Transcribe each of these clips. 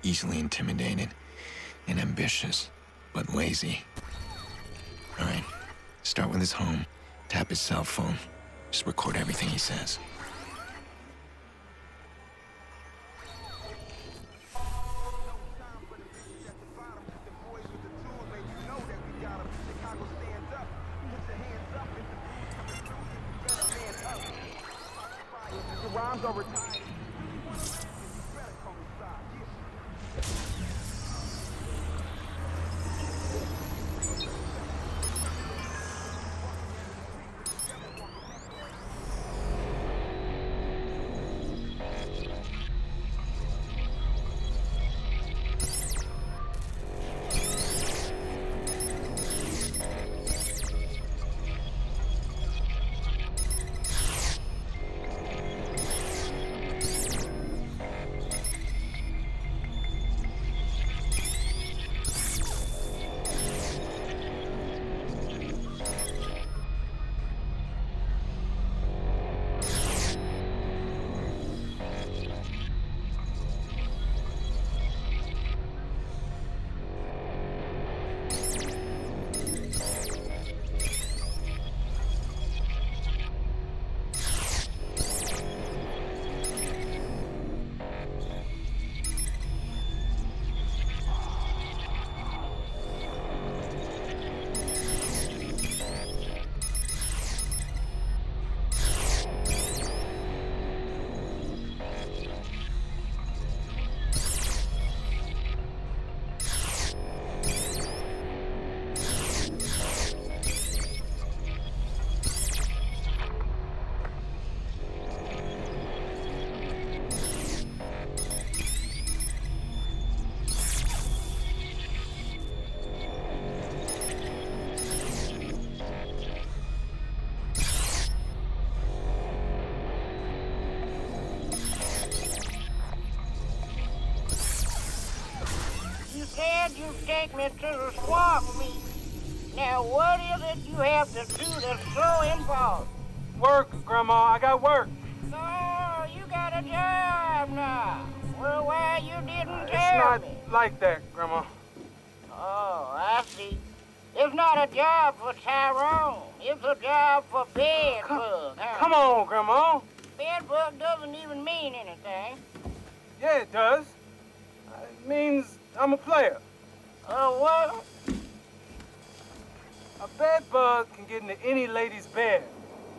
easily intimidated, and ambitious, but lazy. All right, start with his home, tap his cell phone, just record everything he says. You take me to the swamp meet. Now, what is it you have to do that's so involved? Work, Grandma. I got work. Oh, you got a job now. Well, why you didn't tell It's me? not like that, Grandma. Oh, I see. It's not a job for Tyrone. It's a job for Bedbug, huh? Come on, Grandma. Bedbug doesn't even mean anything. Yeah, it does. It means I'm a player. What? A bedbug can get into any lady's bed.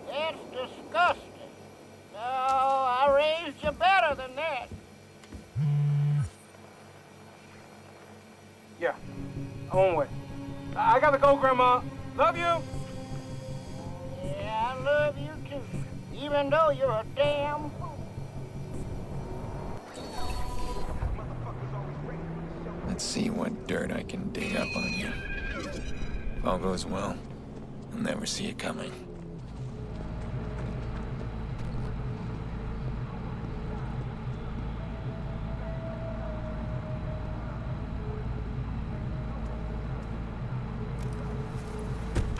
That's disgusting. No, I raised you better than that. Yeah, I'm on way. I gotta go, Grandma. Love you. Yeah, I love you too, even though you're a damn fool. Let's see what dirt I can dig up on you. If all goes well, I'll never see it coming.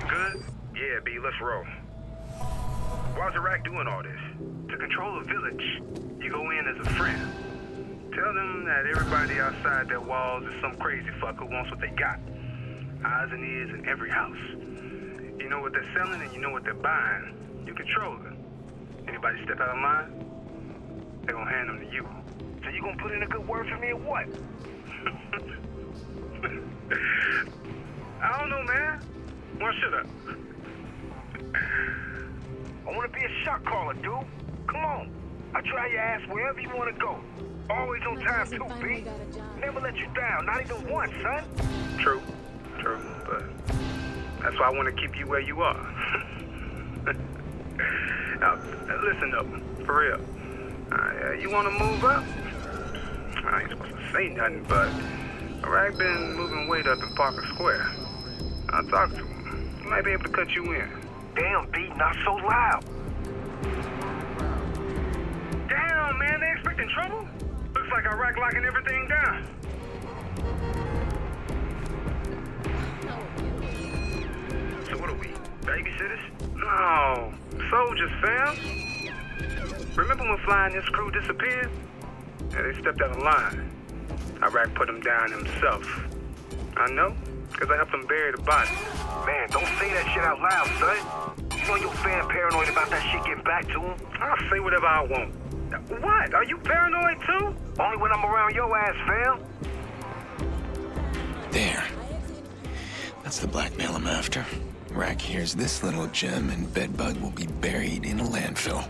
Good? Yeah, B, let's roll. Why's Iraq doing all this? To control a village, you go in as a friend. Tell them that everybody outside their walls is some crazy fucker who wants what they got. Eyes and ears in every house. You know what they're selling and you know what they're buying. You control them. Anybody step out of line, they're gonna hand them to you. So you gonna put in a good word for me or what? I don't know, man. Why should I? I wanna be a shot caller, dude. Come on. I'll try your ass wherever you wanna go. Always on time too, B. Never let you down, not even once, son. True, but that's why I want to keep you where you are. Now, listen up, for real. You want to move up? I ain't supposed to say nothing, but Iraq been moving weight up in Parker Square. I'll talk to him. He might be able to cut you in. Damn, B, not so loud. Damn, man, they expecting trouble? Looks like Iraq locking everything down. So what are we, babysitters? No, soldiers, fam. Remember when flying this crew disappeared? Yeah, they stepped out of line. Iraq put him down himself. I know, because I helped him bury the body. Man, don't say that shit out loud, son. You know your fan paranoid about that shit getting back to him? I'll say whatever I want. What? Are you paranoid too? Only when I'm around your ass, fam. There. That's the blackmail I'm after. Rack hears this little gem and Bedbug will be buried in a landfill.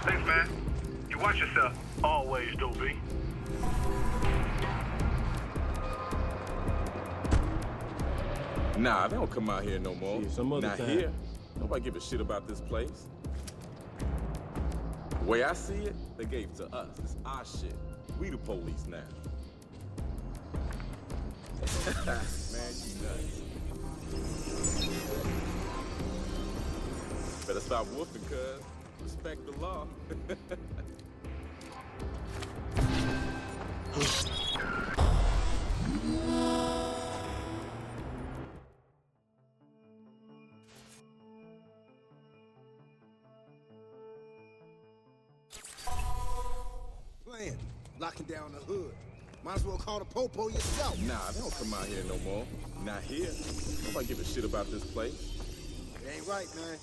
Thanks, man. You watch yourself. Always, Dopey. Nah, they don't come out here no more. Yeah, some other Not time. here. Nobody give a shit about this place. The way I see it, they gave it to us. It's our shit. We the police now. Man, you nuts. Better stop woofing, cuz. Respect the law. Playing, locking down the hood. Might as well call the popo yourself. Nah, they don't come out here no more. Not here. Nobody give a shit about this place. It ain't right, man.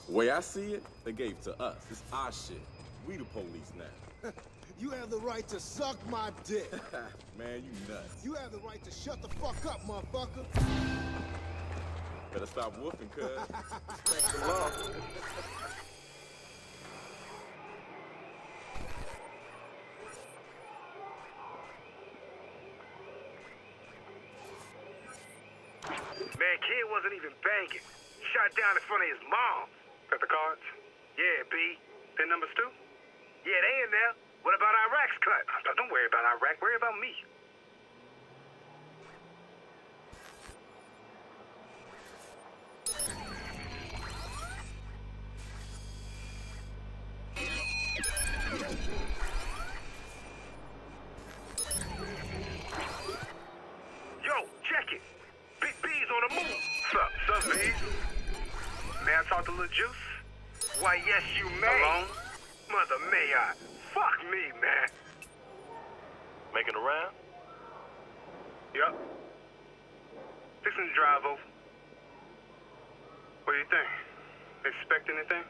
The way I see it, they gave it to us. It's our shit. We the police now. You have the right to suck my dick. Man, you nuts. You have the right to shut the fuck up, motherfucker. Better stop woofing, cuz. Respect the law. Man, kid wasn't even banging. Shot down in front of his mom. Got the cards? Yeah, B. Pin numbers too? Yeah, they in there. What about Iraq's cut? Don't worry about Iraq. Worry about me. Yo, check it. Big B's on the move. Sup, B's? May I talk to Lil Juice? Why, yes, you may. Alone? Mother, may I? Fuck me, man. Making a round? Yup. Fixing to drive over. What do you think? Expect anything?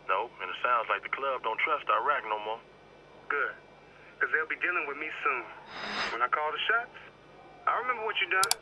No, and it sounds like the club don't trust Iraq no more. Good. Because they'll be dealing with me soon. When I call the shots, I remember what you done.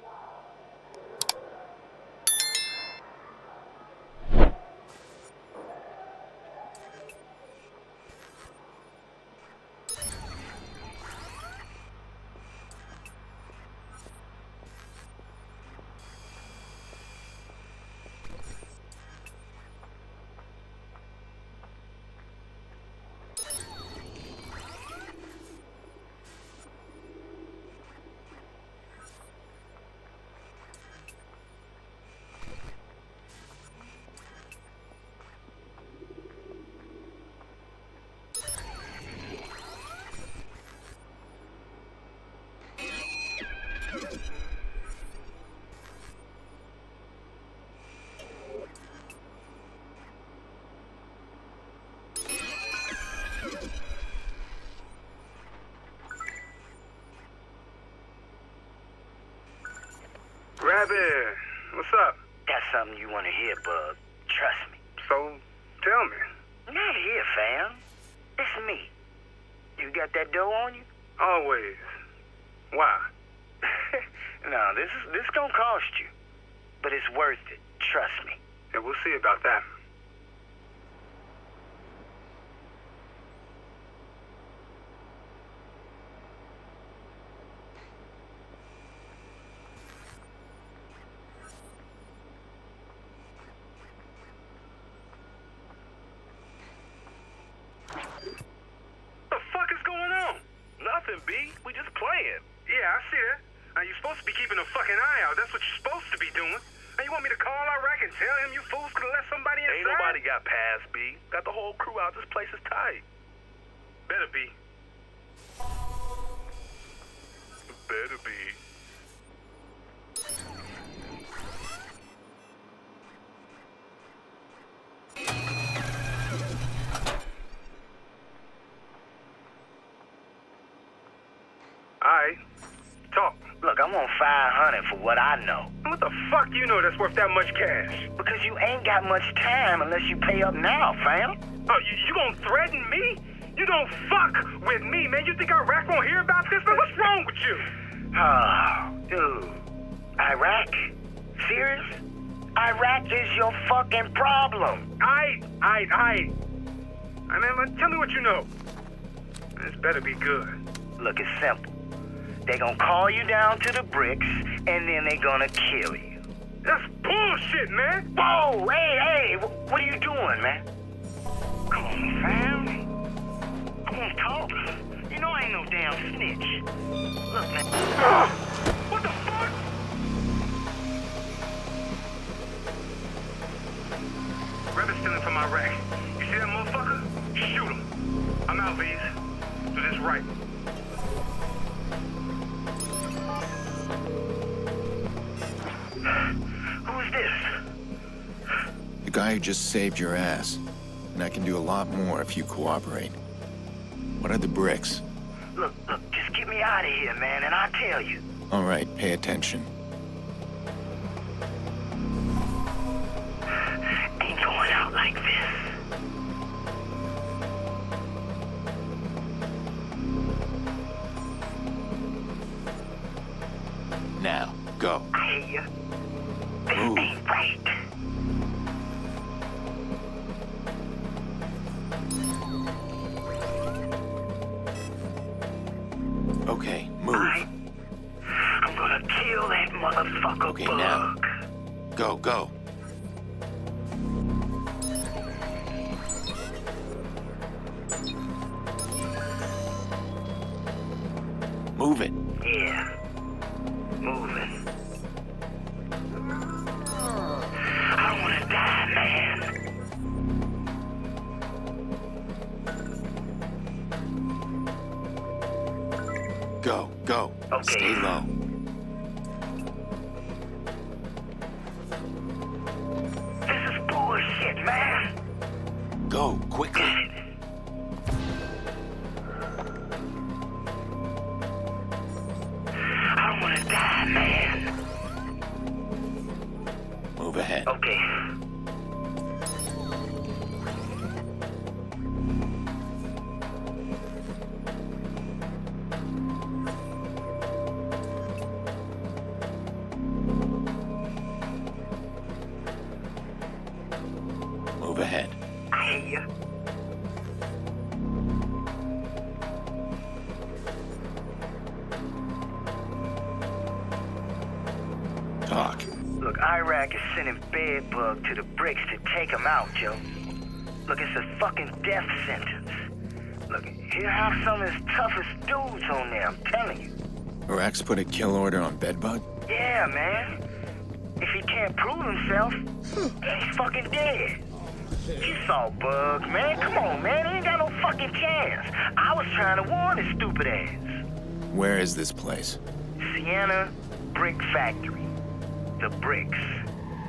Rabbit, what's up? That's something you want to hear, Bug. Trust me. So, tell me. Not here, fam. It's me. You got that dough on you? Always. Why? No, this gonna cost you. But it's worth it. Trust me. Yeah, we'll see about that. What the fuck is going on? Nothing, B. We just playing. Yeah, I see that. Now, you're supposed to be keeping a fucking eye out. That's what you're supposed to be doing. Now, you want me to call Iraq and tell him you fools could have let somebody inside? Ain't nobody got past, B. Got the whole crew out. This place is tight. Better be. better be. Alright, talk. Look, I'm on 500 for what I know. What the fuck you know that's worth that much cash? Because you ain't got much time unless you pay up now, fam. Oh, you gonna threaten me? You don't fuck with me, man. You think Iraq won't hear about this, man? What's wrong with you? Oh, dude. Iraq? Serious? Iraq is your fucking problem. I mean, tell me what you know. This better be good. Look, it's simple. They gonna call you down to the bricks, and then they gonna kill you. That's bullshit, man. Whoa, hey, what are you doing, man? Come on, fam. I wanna talk. You know I ain't no damn snitch. Look, man. What the fuck? Brother's stealing from Iraq. You see that motherfucker? Shoot him. I'm out, V's. Do this right. Who is this? The guy who just saved your ass. And I can do a lot more if you cooperate. What are the bricks? Look, just get me out of here, man, and I'll tell you. All right, pay attention. Ain't going out like this. Now, go. I hear you. This Move. ain't right. Okay, move. I'm gonna kill that motherfucker. Okay, Bug. now. Go. Move it. Yeah. Moving. I don't wanna die, man. Go. Okay. Stay low. This is bullshit, man. Go, quickly. I don't wanna die, man. Move ahead. Okay. Move ahead. I hear you. Talk. Look, Iraq is sending Bedbug to the bricks to take him out, Joe. Look, it's a fucking death sentence. Look, he'll have some of his toughest dudes on there, I'm telling you. Iraq's put a kill order on Bedbug? Yeah, man. If he can't prove himself, he's fucking dead. You saw Bug, man. Come on, man. He ain't got no fucking chance. I was trying to warn his stupid ass. Where is this place? Sienna Brick Factory. The bricks.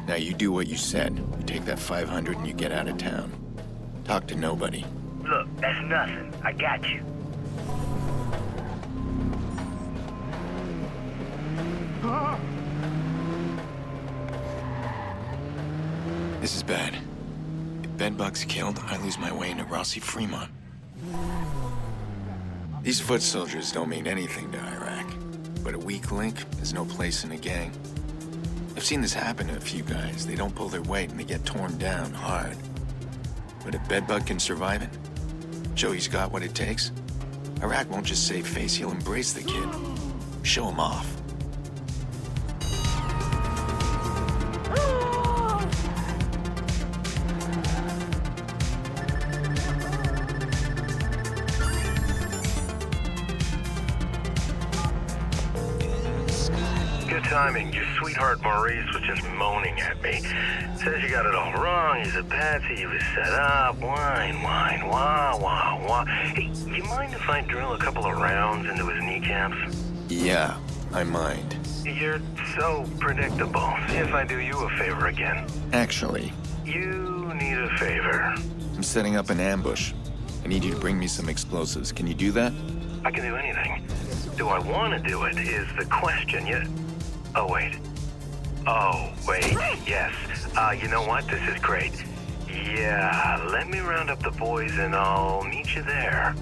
Now you do what you said. You take that 500 and you get out of town. Talk to nobody. Look, that's nothing. I got you. This is bad. If Bedbug's killed, I lose my way into Rossi Fremont. These foot soldiers don't mean anything to Iraq, but a weak link is no place in a gang. I've seen this happen to a few guys. They don't pull their weight and they get torn down hard. But if Bedbug can survive it, show he's got what it takes, Iraq won't just save face, he'll embrace the kid. Show him off. Good timing. Your sweetheart Maurice was just moaning at me. Says you got it all wrong. He's a patsy. He was set up. Whine, wah, wah, wah. Hey, you mind if I drill a couple of rounds into his kneecaps? Yeah, I mind. You're so predictable. See if I do you a favor again. Actually, You need a favor. I'm setting up an ambush. I need you to bring me some explosives. Can you do that? I can do anything. Do I want to do it is the question. Oh, wait. Yes. You know what? This is great. Yeah, let me round up the boys and I'll meet you there.